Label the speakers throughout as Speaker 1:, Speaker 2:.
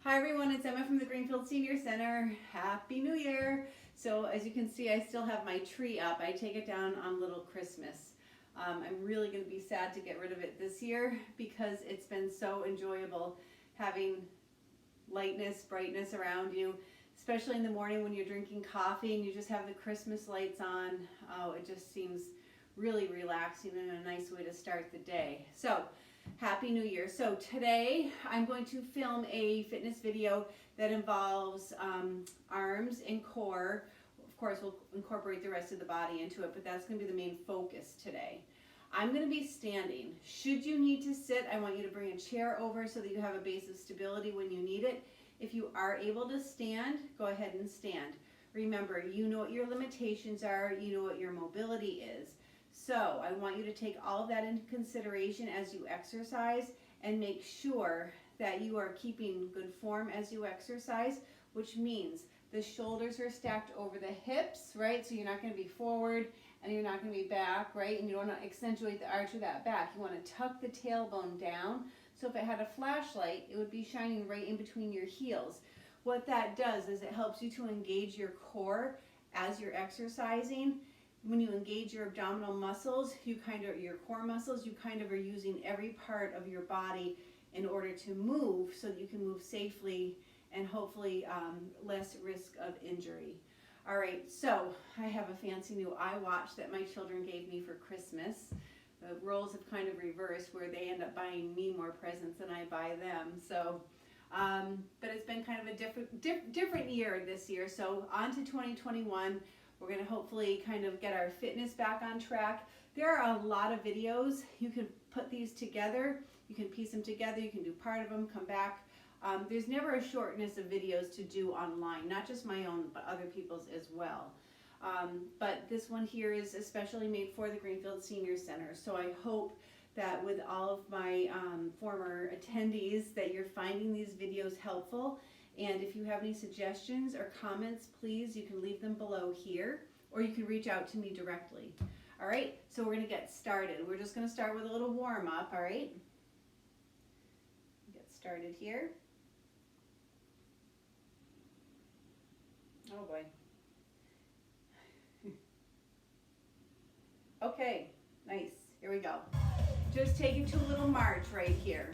Speaker 1: Hi everyone, it's Emma from the Greenfield Senior Center. Happy New Year! So as you can see, I still have my tree up. I take it down on Little Christmas. I'm really going to be sad to get rid of it this year because it's been so enjoyable having lightness, brightness around you, especially in the morning when you're drinking coffee and you just have the Christmas lights on. Oh, it just seems really relaxing and a nice way to start the day. So Happy New Year. So today I'm going to film a fitness video that involves arms and core. Of course, we'll incorporate the rest of the body into it, but that's going to be the main focus today. I'm going to be standing. Should you need to sit, I want you to bring a chair over so that you have a base of stability when you need it. If you are able to stand, go ahead and stand. Remember, you know what your limitations are, you know what your mobility is. So I want you to take all of that into consideration as you exercise and make sure that you are keeping good form as you exercise, which means the shoulders are stacked over the hips, right? So you're not going to be forward and you're not going to be back, right? And you don't want to accentuate the arch of that back. You want to tuck the tailbone down. So if it had a flashlight, it would be shining right in between your heels. What that does is it helps you to engage your core as you're exercising. When you engage your abdominal muscles, your core muscles, you kind of are using every part of your body in order to move so that you can move safely and hopefully less risk of injury. All right, so I have a fancy new iWatch that my children gave me for Christmas. The roles have kind of reversed where they end up buying me more presents than I buy them. So, but it's been kind of a different year this year. So on to 2021. We're going to hopefully kind of get our fitness back on track. There are a lot of videos. You can put these together. You can piece them together. You can do part of them, come back. There's never a shortness of videos to do online, not just my own, but other people's as well. But this one here is especially made for the Greenfield Senior Center. So I hope that with all of my former attendees that you're finding these videos helpful. And if you have any suggestions or comments, please, you can leave them below here, or you can reach out to me directly. All right, so we're going to get started. We're just going to start with a little warm up, all right? Get started here. Oh boy. Okay, nice. Here we go. Just take it to a little march right here.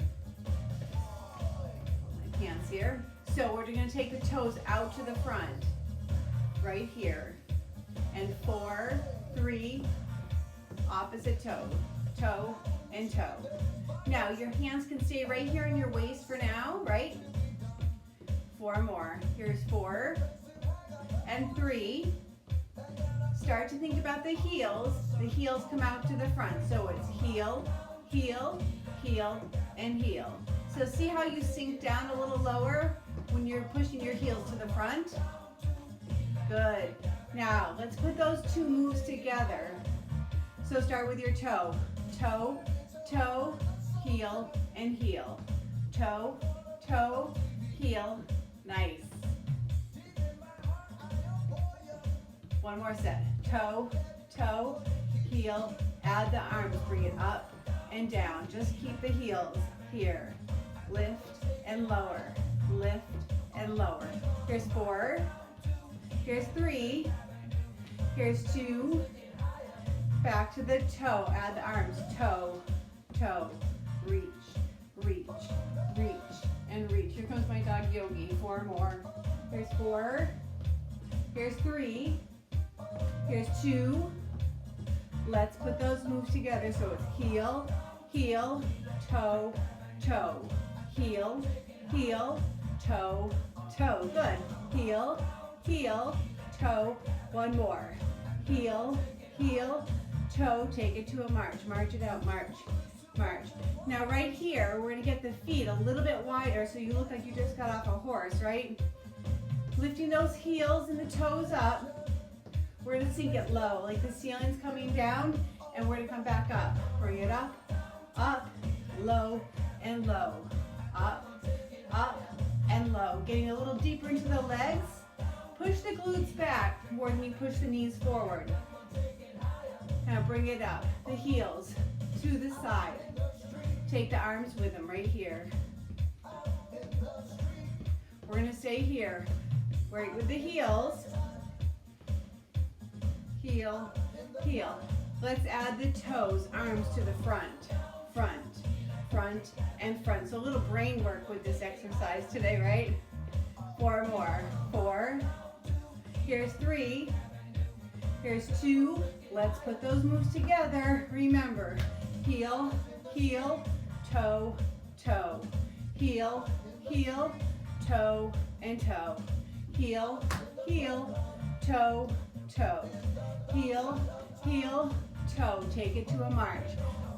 Speaker 1: My hands here. So we're going to take the toes out to the front, right here. And 4, 3, opposite toe, toe and toe. Now your hands can stay right here in your waist for now, right? 4 more. Here's 4 and 3. Start to think about the heels. The heels come out to the front. So it's heel, heel, heel, and heel. So see how you sink down a little lower when you're pushing your heels to the front? Good. Now, let's put those two moves together. So start with your toe. Toe, toe, heel, and heel. Toe, toe, heel. Nice. One more set. Toe, toe, heel. Add the arms. Bring it up and down. Just keep the heels here. Lift and lower. Lift and lower. Here's 4. Here's 3. Here's 2. Back to the toe. Add the arms. Toe, toe. Reach, reach, reach, and reach. Here comes my dog Yogi. 4 more. Here's 4. Here's 3. Here's 2. Let's put those moves together. So it's heel, heel, toe, toe. Heel, heel, toe, toe. Good. Heel, heel, toe. 1 more. Heel, heel, toe. Take it to a march. March it out. March, march. Now right here, we're going to get the feet a little bit wider so you look like you just got off a horse, right? Lifting those heels and the toes up. We're going to sink it low, like the ceiling's coming down, and we're going to come back up. Bring it up, low, and low. Up, up, and low. Getting a little deeper into the legs. Push the glutes back more than you push the knees forward. Now bring it up. The heels to the side. Take the arms with them right here. We're gonna stay here, right with the heels. Heel, heel. Let's add the toes, arms to the front, front, front, and front. So a little brain work with this exercise today, right? 4 more. 4. Here's 3. Here's 2. Let's put those moves together. Remember, heel, heel, toe, toe. Heel, heel, toe, and toe. Heel, heel, toe, toe. Heel, heel, toe. Take it to a march.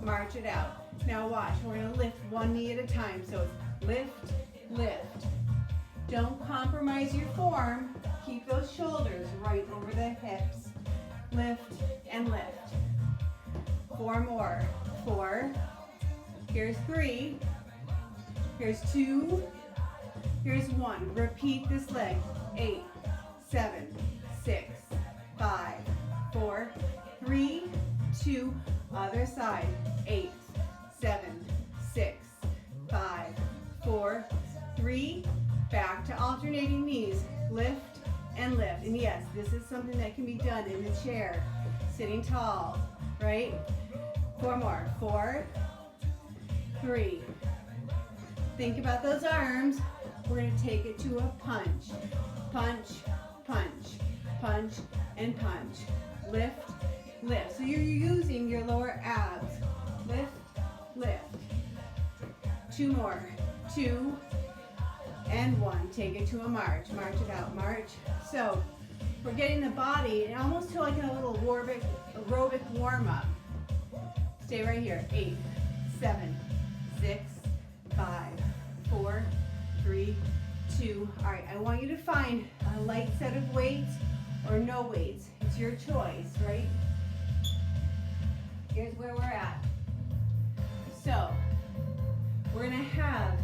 Speaker 1: March it out. Now watch, we're gonna lift one knee at a time. So it's lift, lift. Don't compromise your form. Keep those shoulders right over the hips. Lift and lift. 4 more. 4. Here's 3. Here's 2. Here's 1. Repeat this leg. 8, 7, 6, 5, 4, 3, 2. Other side. 8, 7, 6, 5, 4, 3. Back to alternating knees. Lift and lift. And yes, this is something that can be done in the chair, sitting tall, right? 4 more. 4, 3. Think about those arms. We're going to take it to a punch. Punch, punch, punch, and punch. Lift, lift. So you're using your lower abs. Lift, lift. 2 more. 2 and 1. Take it to a march. March it out. March. So we're getting the body and almost to like a little aerobic warm-up. Stay right here. 8, 7, 6, 5, 4, 3, 2. All right, I want you to find a light set of weights or no weights. It's your choice, right? Here's where we're at. So we're gonna have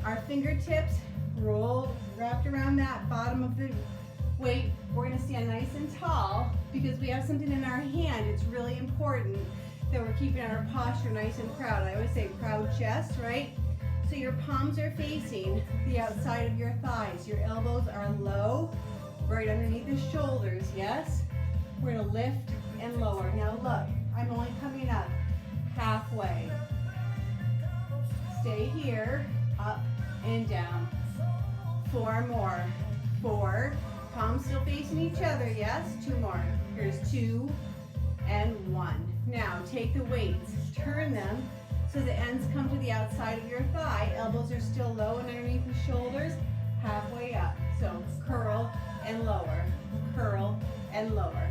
Speaker 1: our fingertips wrapped around that bottom of the weight. We're gonna stand nice and tall because we have something in our hand. It's really important that we're keeping our posture nice and proud. I always say proud chest, right? So your palms are facing the outside of your thighs. Your elbows are low, right underneath the shoulders, yes? We're gonna lift and lower. Now look, I'm only coming up halfway. Stay here, up and down. 4 more. 4. Palms still facing each other, yes? 2 more. Here's 2 and 1. Now take the weights, turn them so the ends come to the outside of your thigh. Elbows are still low and underneath the shoulders, halfway up. So curl and lower, curl and lower.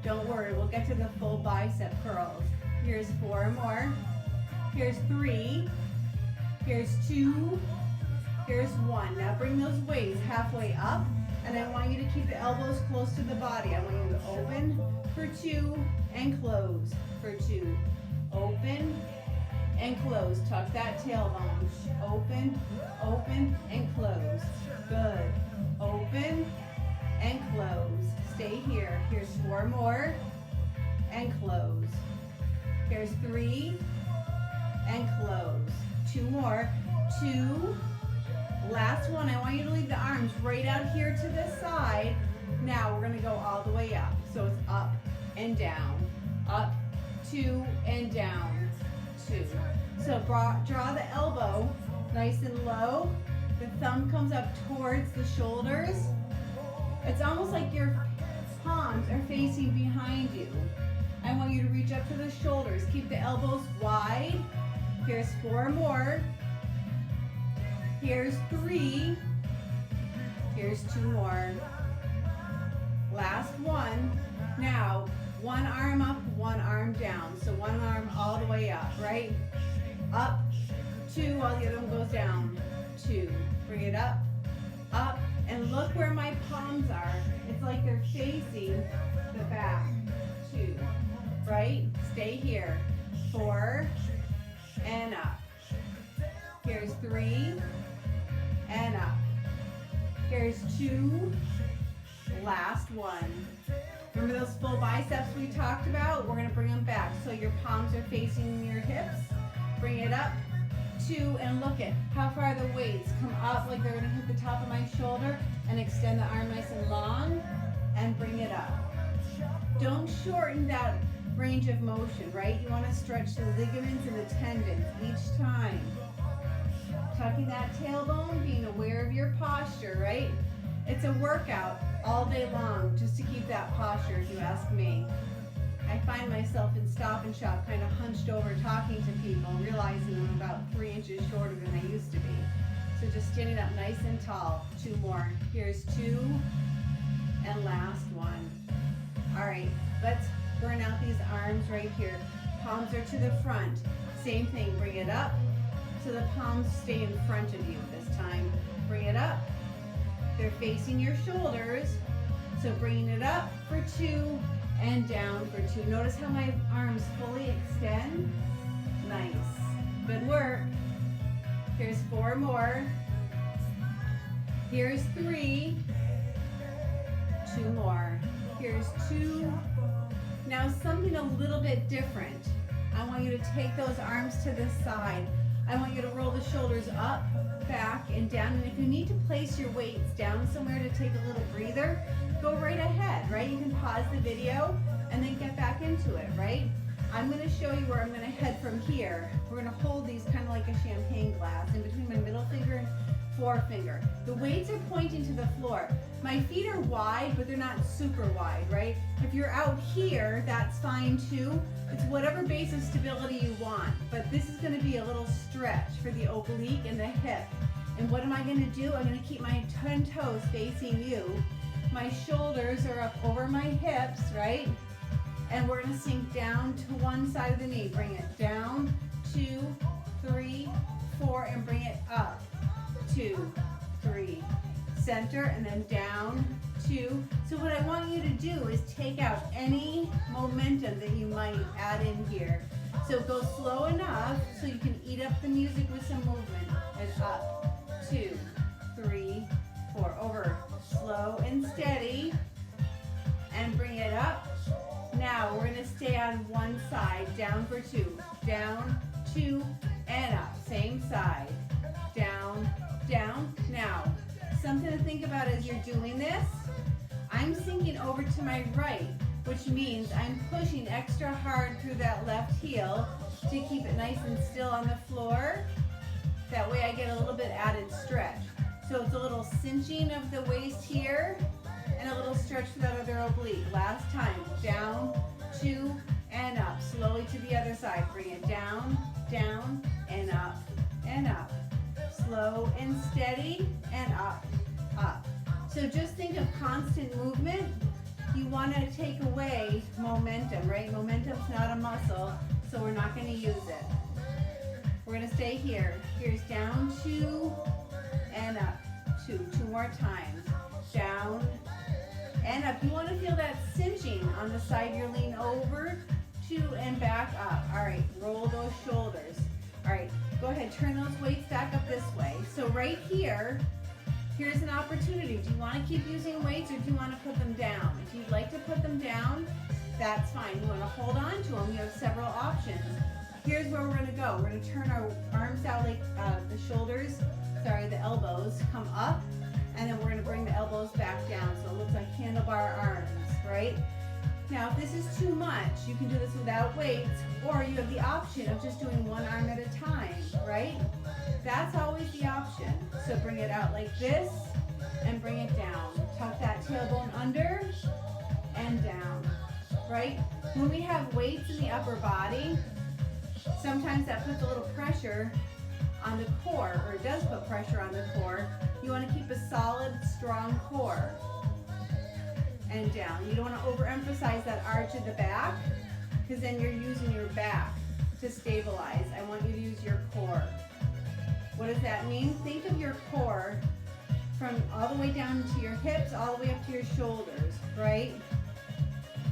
Speaker 1: Don't worry, we'll get to the full bicep curls. Here's 4 more. Here's 3. Here's 2. Here's 1. Now bring those weights halfway up, and I want you to keep the elbows close to the body. I want you to open for 2 and close for 2. Open and close. Tuck that tailbone. Open, open, and close. Good. Open and close. Stay here. Here's 4 more and close. Here's 3 and close. 2 more. 2. Last one. I want you to leave the arms right out here to the side. Now we're going to go all the way up. So it's up and down. Up, 2, and down, 2. So draw the elbow nice and low. The thumb comes up towards the shoulders. It's almost like your palms are facing behind you. I want you to reach up to the shoulders. Keep the elbows wide. Here's 4 more. Here's 3. Here's 2 more. Last one. Now, 1 arm up, 1 arm down. So 1 arm all the way up, right? Up, 2, while the other one goes down. 2. Bring it up, and look where my palms are. It's like they're facing the back. 2, right? Stay here. 4, and up. Here's 3, and up. Here's 2, last one. Remember those full biceps we talked about? We're gonna bring them back. So your palms are facing your hips. Bring it up, two, and look at how far the weights come up like they're gonna hit the top of my shoulder, and extend the arm nice and long and bring it up. Don't shorten that range of motion, right? You wanna stretch the ligaments and the tendons each time. Tucking that tailbone, being aware of your posture, right? It's a workout all day long just to keep that posture, if you ask me. I find myself in Stop and Shop kind of hunched over talking to people, realizing I'm about 3 inches shorter than I used to be. So just standing up nice and tall. 2 more. Here's 2, and last one. All right, let's burn out these arms right here. Palms are to the front. Same thing, bring it up so the palms stay in front of you this time. Bring it up. They're facing your shoulders, so bringing it up for 2 and down for 2. Notice how my arms fully extend. Nice. Good work. Here's 4 more. Here's 3. 2 more. Here's 2. Now something a little bit different. I want you to take those arms to the side. I want you to roll the shoulders up, back, and down. And if you need to place your weights down somewhere to take a little breather, go right ahead, right? You can pause the video and then get back into it, right? I'm going to show you where I'm going to head from here. We're going to hold these kind of like a champagne glass in between my middle finger and forefinger. The weights are pointing to the floor. My feet are wide, but they're not super wide, right? If you're out here, that's fine too. It's whatever base of stability you want, but this is going to be a little stretch for the oblique and the hip. And what am I going to do? I'm going to keep my 10 toes facing you. My shoulders are up over my hips, right? And we're going to sink down to one side of the knee. Bring it down, 2, 3, 4, and bring it up. 2, 3, center, and then down, 2. So what I want you to do is take out any momentum that you might add in here. So go slow enough so you can eat up the music with some movement. And up, 2, 3, 4, over, slow and steady, and bring it up. Now we're gonna stay on one side, down for 2, down, 2, and up, same side, down, down. Now, something to think about as you're doing this, I'm sinking over to my right, which means I'm pushing extra hard through that left heel to keep it nice and still on the floor. That way I get a little bit added stretch. So it's a little cinching of the waist here and a little stretch for that other oblique. Last time, down, 2, and up. Slowly to the other side. Bring it down, down, and up, and up. Slow and steady, and up, up. So just think of constant movement. You want to take away momentum, right? Momentum's not a muscle, so we're not going to use it. We're going to stay here. Here's down, 2, and up, 2. 2 more times. Down, and up. You want to feel that cinching on the side you're leaning over, 2, and back up. All right, roll those shoulders. All right, go ahead, turn those weights back up this way. So right here, here's an opportunity. Do you want to keep using weights or do you want to put them down? If you'd like to put them down, that's fine. You want to hold on to them. You have several options. Here's where we're going to go. We're going to turn our arms out like the elbows come up, and then we're going to bring the elbows back down so it looks like handlebar arms, right? Now, if this is too much, you can do this without weights, or you have the option of just doing one arm at a time, right? That's always the option. So bring it out like this and bring it down. Tuck that tailbone under and down, right? When we have weights in the upper body, sometimes that puts a little pressure on the core, or it does put pressure on the core. You want to keep a solid, strong core. And down. You don't want to overemphasize that arch at the back, because then you're using your back to stabilize. I want you to use your core. What does that mean? Think of your core from all the way down to your hips, all the way up to your shoulders, right?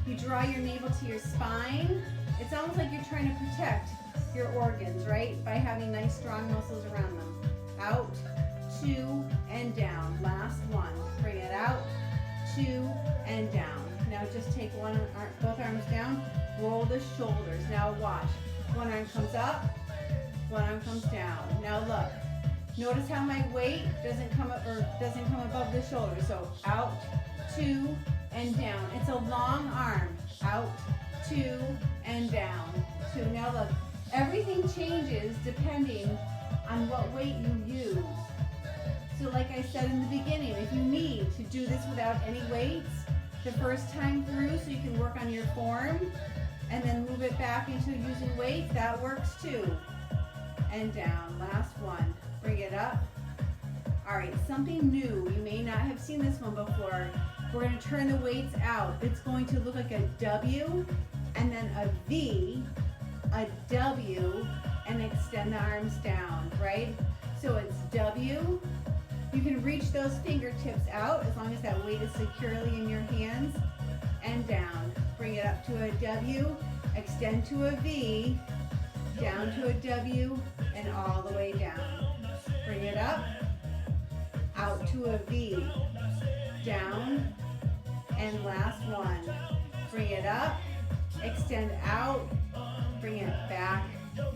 Speaker 1: You draw your navel to your spine. It's almost like you're trying to protect your organs, right? By having nice, strong muscles around them. Out, 2, and down. Last one. Bring it out, 2, and down. Now just take both arms down, roll the shoulders. Now watch. One arm comes up, one arm comes down. Now look, notice how my weight doesn't come up or doesn't come above the shoulder. So out, 2, and down. It's a long arm. Out, 2, and down. 2. Now look, everything changes depending on what weight you use. So like I said in the beginning, if you need to do this without any weights the first time through so you can work on your form and then move it back into using weights, that works too. And down. Last one. Bring it up. All right, something new. You may not have seen this one before. We're going to turn the weights out. It's going to look like a W and then a V, a W, and extend the arms down, right? So it's W. You can reach those fingertips out as long as that weight is securely in your hands, and down. Bring it up to a W, extend to a V, down to a W, and all the way down. Bring it up, out to a V, down, and last one. Bring it up, extend out, bring it back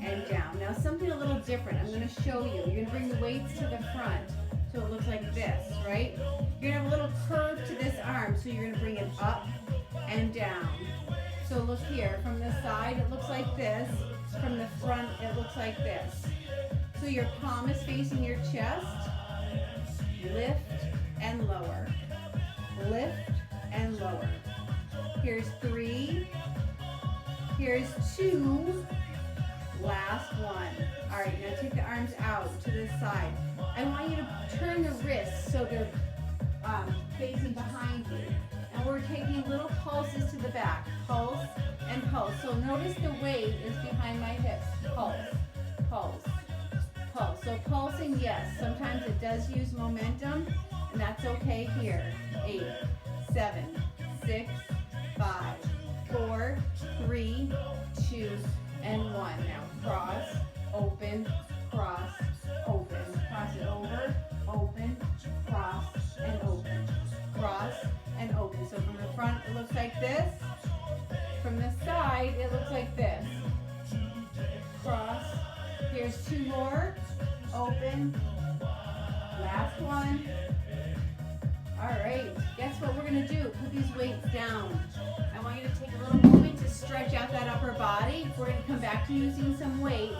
Speaker 1: and down. Now something a little different. I'm going to show you. You're going to bring the weights to the front so it looks like this, right? You're going to have a little curve to this arm, so you're going to bring it up and down. So look here, from the side it looks like this, from the front it looks like this. So your palm is facing your chest, lift and lower, lift and lower. Here's 3, here's 2, last one. All right, now take the arms out to the side. I want you to turn the wrists so they're facing behind you. And we're taking little pulses to the back, pulse and pulse. So notice the weight is behind my hips, pulse, pulse, pulse. So pulsing, yes, sometimes it does use momentum, and that's okay here. 8, 7, 6, 5, 4, 3, 2, and 1. Now cross, open, cross, open. Cross it over, open, cross, and open. Cross and open. So from the front it looks like this. From the side it looks like this. Cross. Here's 2 more. Open. Last one. All right. Guess what we're going to do? Put these weights down. I want you to take a little moment to stretch out that upper body. We're going to come back to using some weights.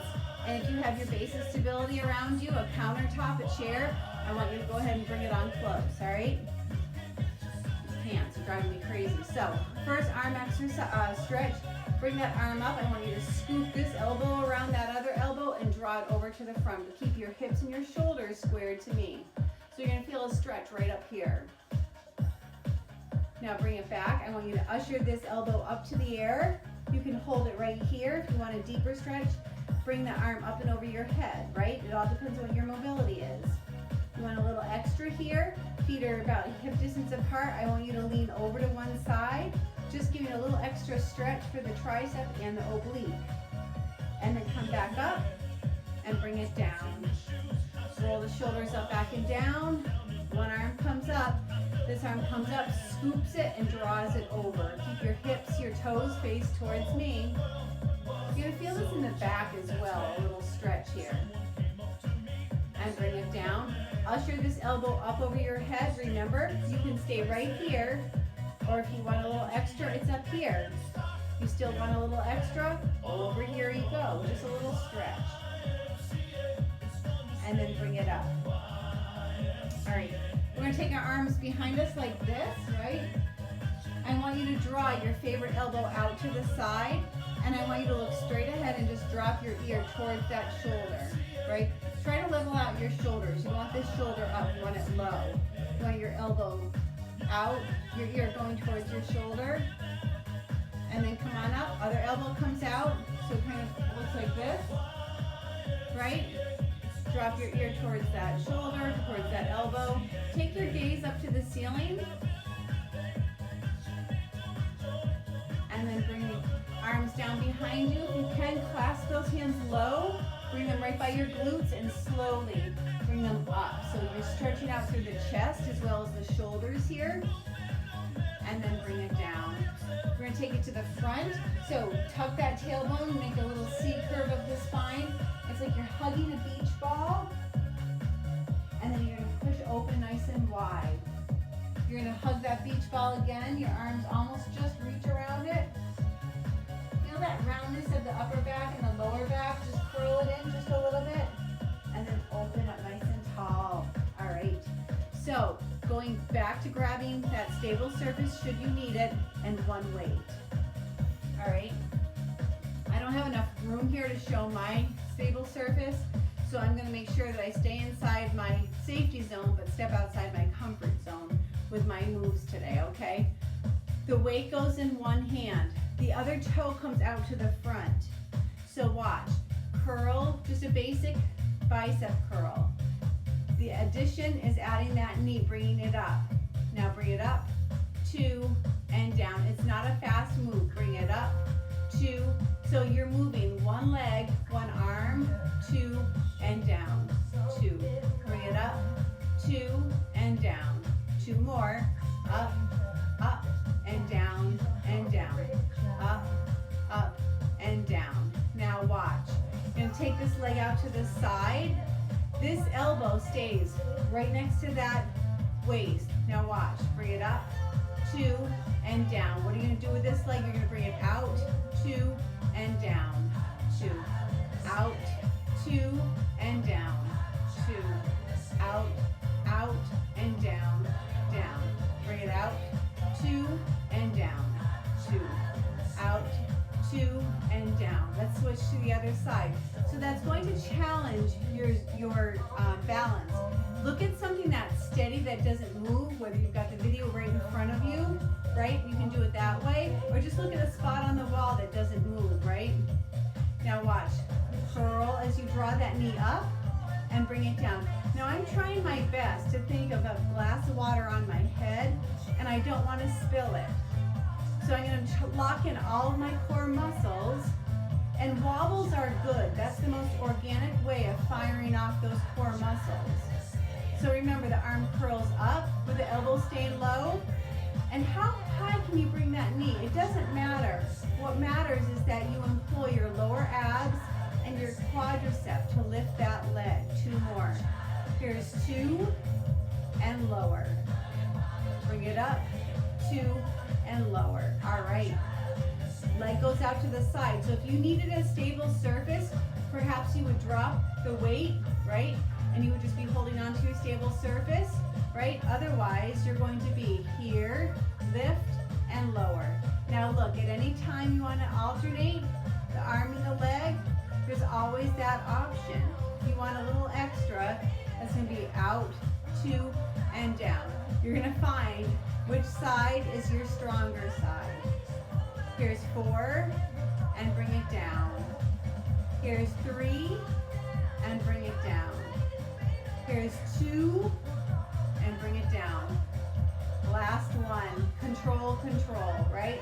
Speaker 1: And if you have your base of stability around you, a countertop, a chair, I want you to go ahead and bring it on close, all right? These pants are driving me crazy. So, first arm exercise, stretch. Bring that arm up. I want you to scoop this elbow around that other elbow and draw it over to the front. But keep your hips and your shoulders squared to me. So you're going to feel a stretch right up here. Now bring it back. I want you to usher this elbow up to the air. You can hold it right here if you want a deeper stretch. Bring the arm up and over your head, right? It all depends on what your mobility is. You want a little extra here. Feet are about hip distance apart. I want you to lean over to one side. Just giving a little extra stretch for the tricep and the oblique. And then come back up and bring it down. Roll the shoulders up, back and down. One arm comes up. This arm comes up, scoops it, and draws it over. Keep your hips, your toes faced towards me. You're going to feel this in the back as well, a little stretch here. And bring it down. Usher this elbow up over your head. Remember, you can stay right here, or if you want a little extra, it's up here. You still want a little extra? Over here you go, just a little stretch. And then bring it up. All right, we're going to take our arms behind us like this, right? I want you to draw your favorite elbow out to the side. And I want you to look straight ahead and just drop your ear towards that shoulder, right? Try to level out your shoulders. You want this shoulder up, you want it low. You want your elbow out, your ear going towards your shoulder. And then come on up, other elbow comes out, so it kind of looks like this, right? Drop your ear towards that shoulder, towards that elbow. Take your gaze up to the ceiling. And then bring the arms down behind you. If you can, clasp those hands low. Bring them right by your glutes and slowly bring them up. So you're stretching out through the chest as well as the shoulders here. And then bring it down. We're going to take it to the front. So tuck that tailbone, make a little C curve of the spine. It's like you're hugging a beach ball, and then you're gonna push open nice and wide. You're gonna hug that beach ball again. Your arms almost just reach around it. Feel that roundness of the upper back and the lower back. Just curl it in just a little bit, and then open up nice and tall. All right. So going back to grabbing that stable surface should you need it, and one weight. All right. I don't have enough room here to show my stable surface, so I'm going to make sure that I stay inside my safety zone but step outside my comfort zone with my moves today, okay? The weight goes in one hand. The other toe comes out to the front. So watch. Curl, just a basic bicep curl. The addition is adding that knee, bringing it up. Now bring it up, 2, and down. It's not a fast move. Bring it up, 2. So you're moving one leg, one arm, 2, and down, 2. Bring it up, 2, and down. 2 more, up, up, and down, up, up, and down. Now watch. You're gonna take this leg out to the side. This elbow stays right next to that waist. Now watch. Bring it up, 2, and down. What are you gonna do with this leg? You're gonna bring it out, 2, and down, 2, out, 2, and down, 2, out, out, and down, down. Bring it out, 2, and down, 2, out, 2, and down. Let's switch to the other side. So that's going to challenge your balance. Look at something that's steady, that doesn't move, whether you've got the video right in front of you, right? You can do it that way, or just look at a spot on the wall that doesn't move, right? Now watch. Curl as you draw that knee up and bring it down. Now I'm trying my best to think of a glass of water on my head, and I don't want to spill it. So I'm going to lock in all of my core muscles, and wobbles are good. That's the most organic way of firing off those core muscles. So remember, the arm curls up with the elbow staying low. And how high can you bring that knee? It doesn't matter. What matters is that you employ your lower abs and your quadricep to lift that leg. 2 more. Here's 2, and lower. Bring it up, 2, and lower. All right. Leg goes out to the side. So if you needed a stable surface, perhaps you would drop the weight, right? And you would just be holding on to your stable surface, right? Otherwise, you're going to be here, lift, and lower. Now look, at any time you want to alternate the arm and the leg, there's always that option. If you want a little extra, that's going to be out, 2, and down. You're going to find which side is your stronger side. Here's 4, and bring it down. Here's 3, and bring it down. Here's 2, and bring it down. Last one. Control, control, right?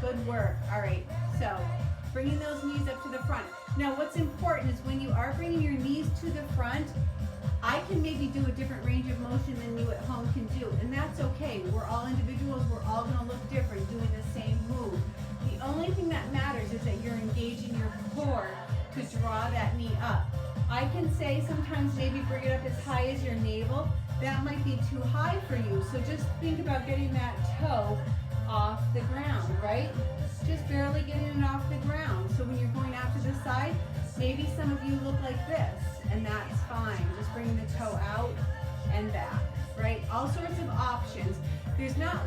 Speaker 1: Good work. All right, so bringing those knees up to the front. Now what's important is when you are bringing your knees to the front, I can maybe do a different range of motion than you at home can do, and that's okay. We're all individuals. We're all going to look different doing the same move. The only thing that matters is that you're engaging your core to draw that knee up. I can say sometimes maybe bring it up as high as your navel. That might be too high for you, so just think about getting that toe off the ground, right? Just barely getting it off the ground. So when you're going out to the side, maybe some of you look like this, and that's fine. Just bringing the toe out and back, right? All sorts of options. There's not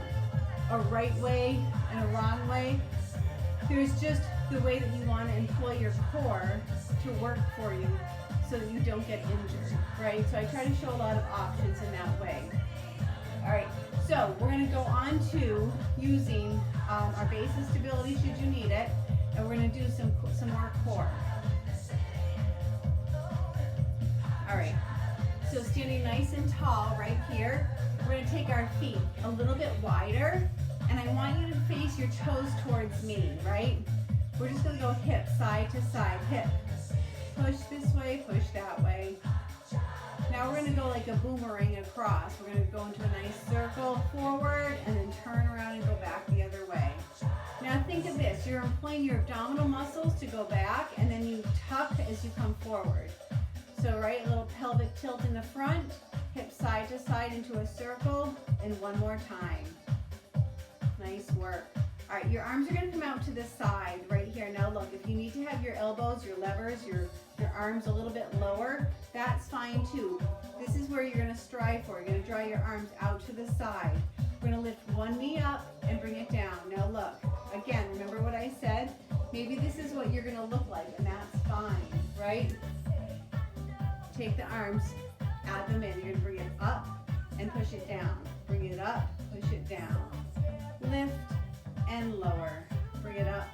Speaker 1: a right way and a wrong way. There's just the way that you want to employ your core to work for you so that you don't get injured, right? So I try to show a lot of options in that way. All right, so we're going to go on to using our base of stability should you need it, and we're going to do some more core. All right, so standing nice and tall right here, we're going to take our feet a little bit wider, and I want you to face your toes towards me, right? We're just going to go hip, side to side, hip. Push this way, push that way. Now we're going to go like a boomerang across. We're going to go into a nice circle forward and then turn around and go back the other way. Now think of this, you're employing your abdominal muscles to go back, and then you tuck as you come forward. So right, a little pelvic tilt in the front, hips side to side into a circle, and one more time. Nice work. All right, your arms are gonna come out to the side right here. Now look, if you need to have your elbows, your levers, your arms a little bit lower, that's fine too. This is where you're gonna strive for. You're gonna draw your arms out to the side. We're gonna lift one knee up and bring it down. Now look, again, remember what I said? Maybe this is what you're gonna look like, and that's fine, right? Take the arms, add them in. You're gonna bring it up and push it down. Bring it up, push it down. Lift and lower. Bring it up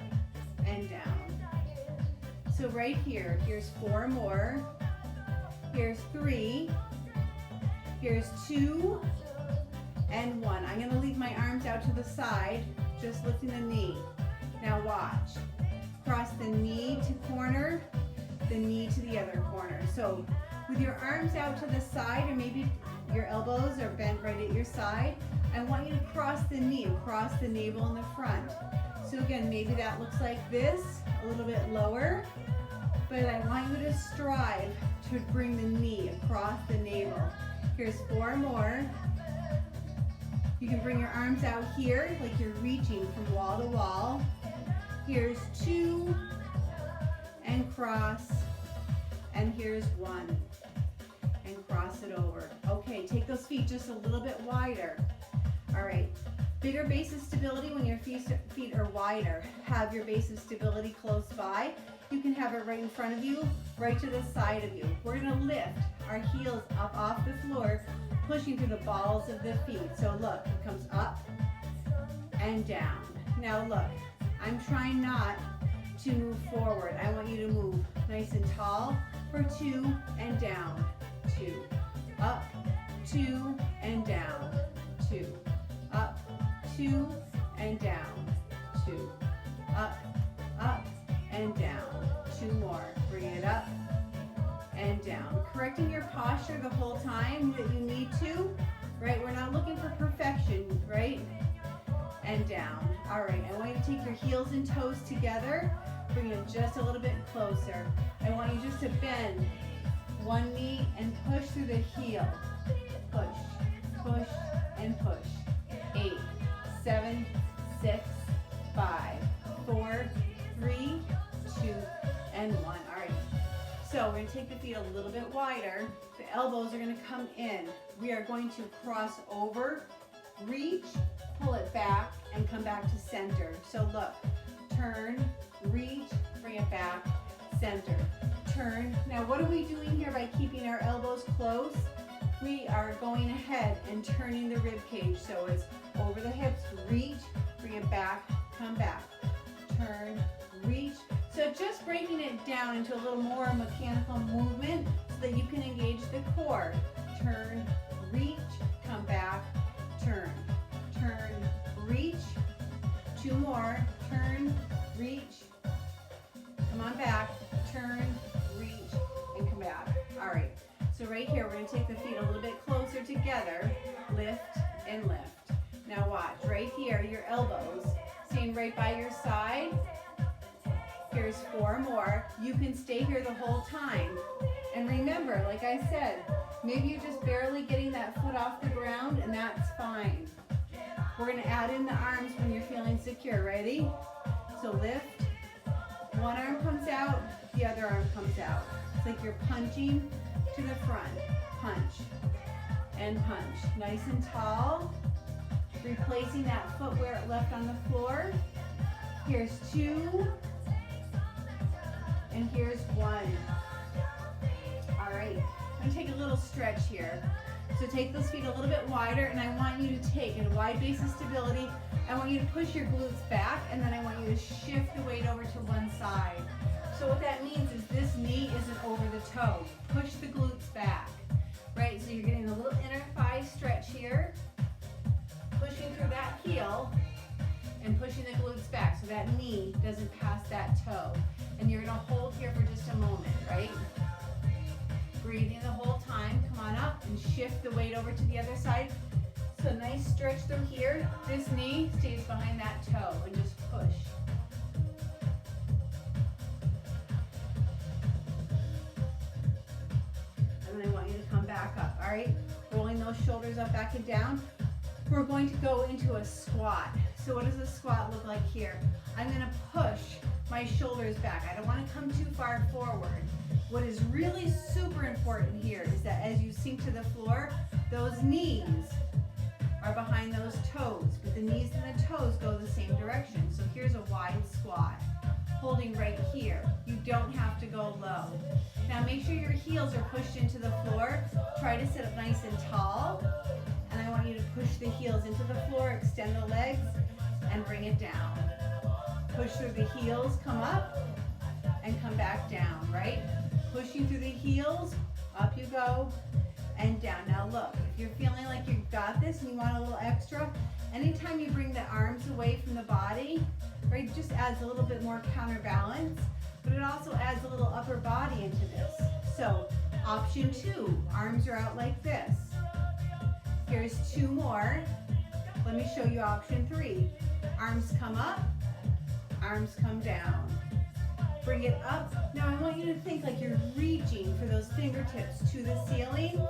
Speaker 1: and down. So right here, here's 4 more. Here's 3. Here's 2 and 1. I'm gonna leave my arms out to the side, just lifting the knee. Now watch. Cross the knee to corner, the knee to the other corner. So with your arms out to the side, or maybe your elbows are bent right at your side, I want you to cross the knee, across the navel in the front. So again, maybe that looks like this, a little bit lower, but I want you to strive to bring the knee across the navel. Here's 4 more. You can bring your arms out here like you're reaching from wall to wall. Here's 2 and cross, and here's 1 and cross it over. Okay, take those feet just a little bit wider. All right, bigger base of stability when your feet are wider. Have your base of stability close by. You can have it right in front of you, right to the side of you. We're gonna lift our heels up off the floor, pushing through the balls of the feet. So look, it comes up and down. Now look, I'm trying not to move forward. I want you to move nice and tall for 2 and down, 2, up, 2 and down, 2, up, 2 and down, 2, up, up and down, 2 more. Bring it up and down. Correcting your posture the whole time that you need to, right? We're not looking for perfection, right? And down. All right, I want you to take your heels and toes together, bring it just a little bit closer. I want you just to bend one knee and push through the heel. Push, push, and push. 8, 7, 6, 5, 4, 3, 2, and 1. All right. So we're going to take the feet a little bit wider. The elbows are going to come in. We are going to cross over, reach, pull it back, and come back to center. So look, turn, reach, bring it back, center, turn. Now what are we doing here by keeping our elbows close? We are going ahead and turning the rib cage. So it's over the hips, reach, bring it back, come back, turn, reach. So just breaking it down into a little more mechanical movement so that you can engage the core. Turn, reach, come back, turn, turn, reach. 2 more, turn, reach, come on back, turn, reach, and come back. All right, so right here, we're gonna take the feet a little bit closer together, lift and lift. Now watch, right here, your elbows staying right by your side. Here's 4 more. You can stay here the whole time. And remember, like I said, maybe you're just barely getting that foot off the ground, and that's fine. We're gonna add in the arms when you're feeling secure. Ready? So lift, one arm comes out, the other arm comes out. It's like you're punching to the front. Punch and punch. Nice and tall. Replacing that foot where it left on the floor. Here's 2, and here's 1. All right, I'm gonna take a little stretch here. So take those feet a little bit wider, and I want you to take a wide base of stability. I want you to push your glutes back, and then I want you to shift the weight over to one side. So what that means is this knee isn't over the toe. Push the glutes back, right? So you're getting a little inner thigh stretch here, pushing through that heel, and pushing the glutes back so that knee doesn't pass that toe. And you're gonna hold here for just a moment, right? Breathing the whole time. Come on up and shift the weight over to the other side. So nice stretch through here. This knee stays behind that toe, and just push. And then I want you to come back up, all right? Rolling those shoulders up, back and down. We're going to go into a squat. So what does a squat look like here? I'm gonna push my shoulders back. I don't wanna come too far forward. What is really super important here is that as you sink to the floor, those knees are behind those toes, but the knees and the toes go the same direction. So here's a wide squat, holding right here. You don't have to go low. Now make sure your heels are pushed into the floor. Try to sit up nice and tall. And I want you to push the heels into the floor, extend the legs, and bring it down. Push through the heels, come up, and come back down, right? Pushing through the heels, up you go, and down. Now look, if you're feeling like you've got this and you want a little extra, anytime you bring the arms away from the body, right, it just adds a little bit more counterbalance, but it also adds a little upper body into this. So option 2, arms are out like this. Here's 2 more. Let me show you option 3. Arms come up, arms come down. Bring it up. Now I want you to think like you're reaching for those fingertips to the ceiling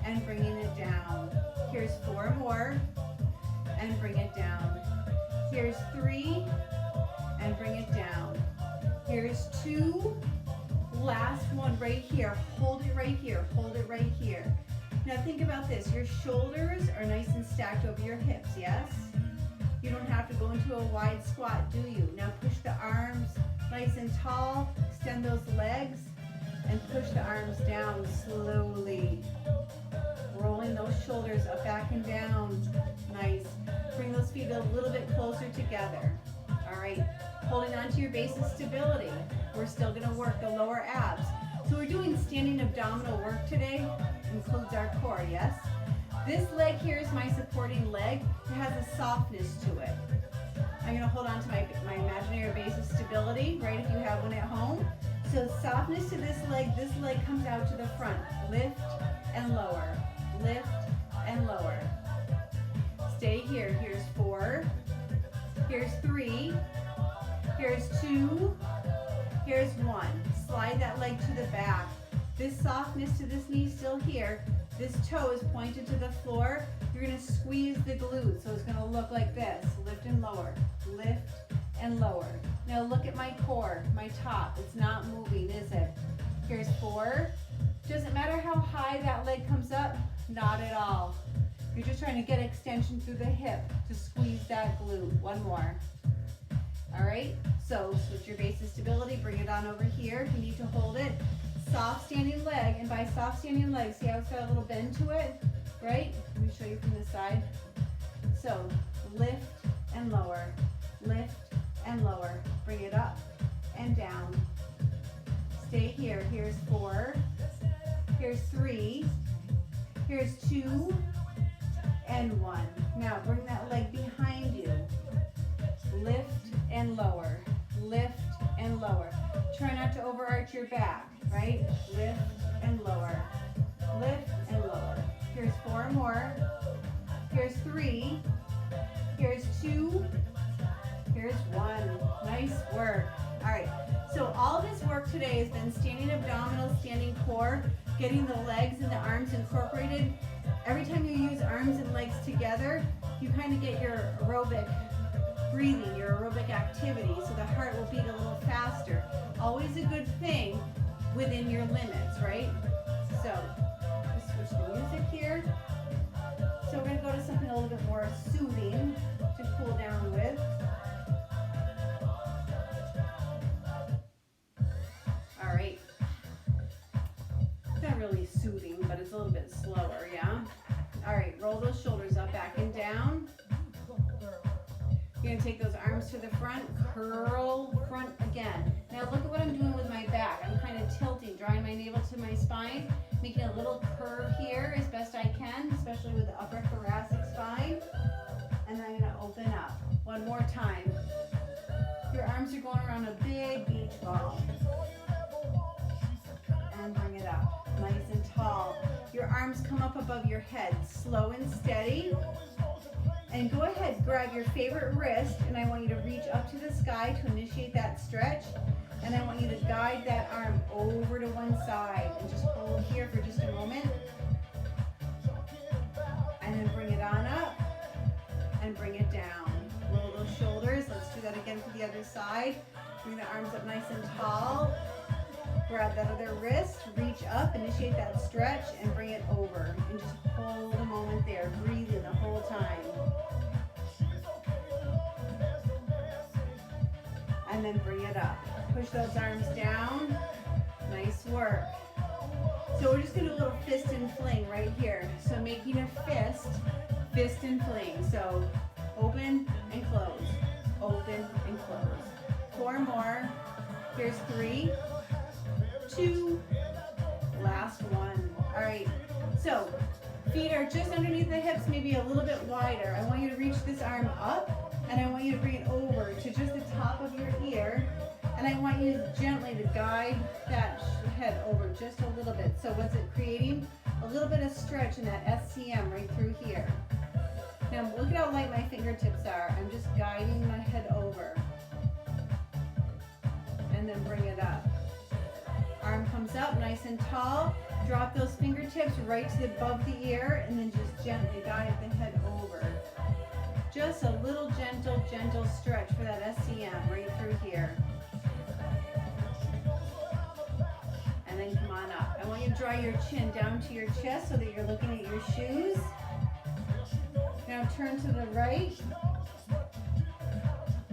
Speaker 1: and bringing it down. Here's 4 more and bring it down. Here's 3 and bring it down. Here's 2. Last one right here. Hold it right here. Hold it right here. Now think about this. Your shoulders are nice and stacked over your hips, yes? You don't have to go into a wide squat, do you? Now push the arms nice and tall, extend those legs, and push the arms down slowly. Rolling those shoulders up, back, and down. Nice. Bring those feet a little bit closer together. All right. Holding on to your base of stability. We're still going to work the lower abs. So we're doing standing abdominal work today. Includes our core, yes? This leg here is my supporting leg. It has a softness to it. I'm going to hold on to my imaginary base of stability, right, if you have one at home. So softness to this leg comes out to the front. Lift and lower, lift and lower. Stay here. Here's 4, here's 3, here's 2, here's 1. Slide that leg to the back. This softness to this knee still here. This toe is pointed to the floor. You're going to squeeze the glutes, so it's going to look like this. Lift and lower, lift and lower. Now look at my core, my top. It's not moving, is it? Here's 4. Doesn't matter how high that leg comes up, not at all. You're just trying to get extension through the hip to squeeze that glute. 1 more. All right, so switch your base of stability, bring it on over here. If you need to hold it, soft standing leg, and by soft standing leg, see how it's got a little bend to it, right? Let me show you from this side. So lift and lower, lift and lower. Bring it up and down. Stay here. Here's 4, here's 3, here's 2, and 1. Now bring that leg behind you. Lift and lower, lift and lower. Try not to overarch your back, right? Lift and lower, lift and lower. Here's 4 more. Here's 3, here's 2, here's 1. Nice work. All right, so all this work today has been standing abdominal, standing core, getting the legs and the arms incorporated. Every time you use arms and legs together, you kind of get your aerobic breathing, your aerobic activity, so the heart will beat a little faster. Always a good thing within your limits, right? So, just switch the music here. So we're going to go to something a little bit more soothing to cool down with. All right. It's not really soothing, but it's a little bit slower, yeah? All right, roll those shoulders up, back and down. You're going to take those arms to the front, curl front again. Now look at what I'm doing with my back. I'm kind of tilting, drawing my navel to my spine, making a little curve here as best I can, especially with the upper thoracic spine. And then I'm going to open up. 1 more time. Your arms are going around a big beach ball. And bring it up, nice and tall. your arms come up above your head, slow and steady. And go ahead, grab your favorite wrist, and I want you to reach up to the sky to initiate that stretch. And I want you to guide that arm over to one side and just hold here for just a moment. And then bring it on up and bring it down. Roll those shoulders. Let's do that again for the other side. Bring the arms up nice and tall. Grab that other wrist, reach up, initiate that stretch, and bring it over. And just hold a moment there, breathing the whole time. And then bring it up. Push those arms down. Nice work. So we're just going to do a little fist and fling right here. So making a fist and fling. So open and close, open and close. 4 more. Here's 3, 2, last 1. All right, so feet are just underneath the hips, maybe a little bit wider. I want you to reach this arm up, and I want you to bring it over to just the top of your ear, and I want you gently to guide that head over just a little bit. So what's it creating? A little bit of stretch in that SCM right through here. Now look at how light my fingertips are. I'm just guiding my head over. And then bring it up. Arm comes up nice and tall. Drop those fingertips right to above the ear, and then just gently guide the head over. Just a little gentle stretch for that SCM right through here. And then come on up. I want you to draw your chin down to your chest so that you're looking at your shoes. Now turn to the right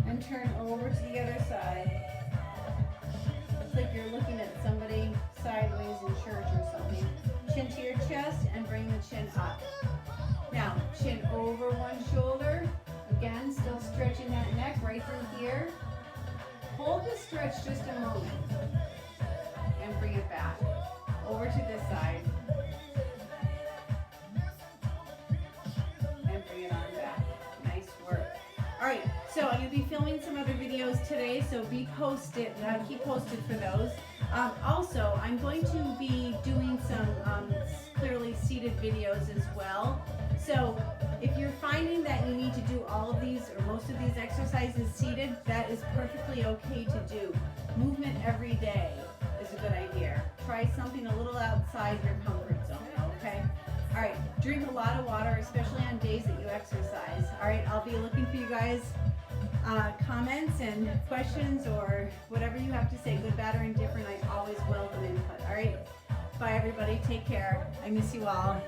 Speaker 1: and turn over to the other side. It's like you're looking at somebody sideways in church or something. Chin to your chest and bring the chin up. Now, chin over one shoulder. Again, still stretching that neck right through here. Hold the stretch just a moment. And bring it back. Over to this side. And bring it on back. Nice work. Alright, so I'm going to be filming some other videos today, so keep posted for those. Also, I'm going to be doing some clearly seated videos as well. So if you're finding that you need to do all of these or most of these exercises seated, that is perfectly okay to do. Movement every day is a good idea. Try something a little outside your comfort zone, okay? All right, drink a lot of water, especially on days that you exercise. All right, I'll be looking for you guys' comments and questions or whatever you have to say, good, bad, or indifferent. I always welcome input. All right, bye everybody, take care. I miss you all.